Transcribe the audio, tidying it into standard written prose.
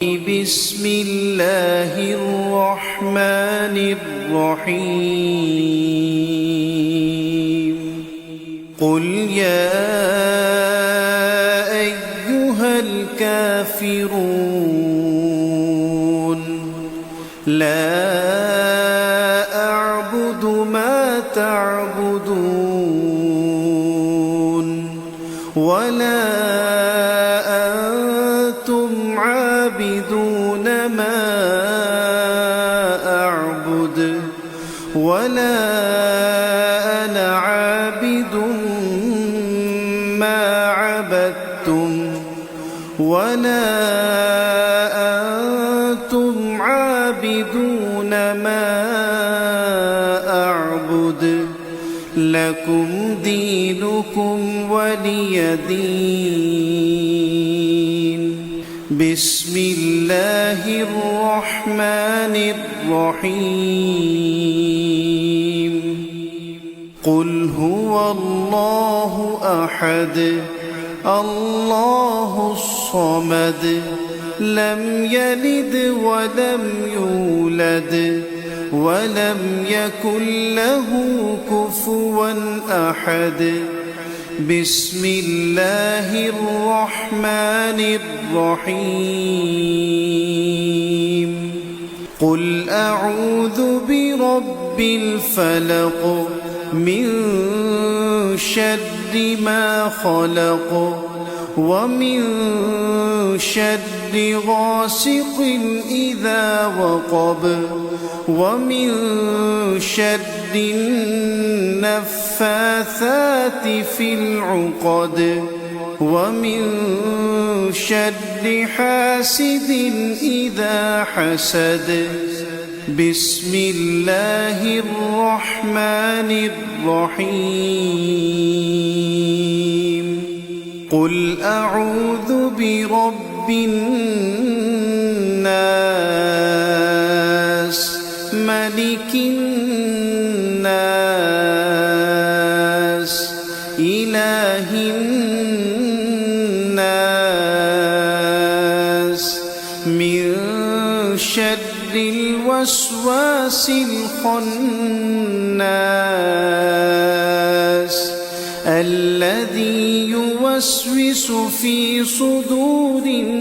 بسم الله الرحمن الرحيم قل يا أيها الكافرون لا أعبد ما تعبدون ولا أنتم عابدون ما أعبد ولا أنا عابد ما عبدتم ولا أنتم عابدون ما أعبد لكم دينكم ولي دين بسم الله الرحمن الرحيم قل هو الله أحد الله الصمد لم يلد ولم يولد ولم يكن له كفوا أحد بسم الله الرحمن الرحيم قل أعوذ برب الفلق من شر ما خلق ومن شر غاسق إذا وقب ومن شر النفاثات في العقد ومن شر حاسد إذا حسد بسم الله الرحمن الرحيم قل أعوذ برب الناس ملك الناس إله الناس من شر الوسواس الخناس الذي يوسوس في صدور الناس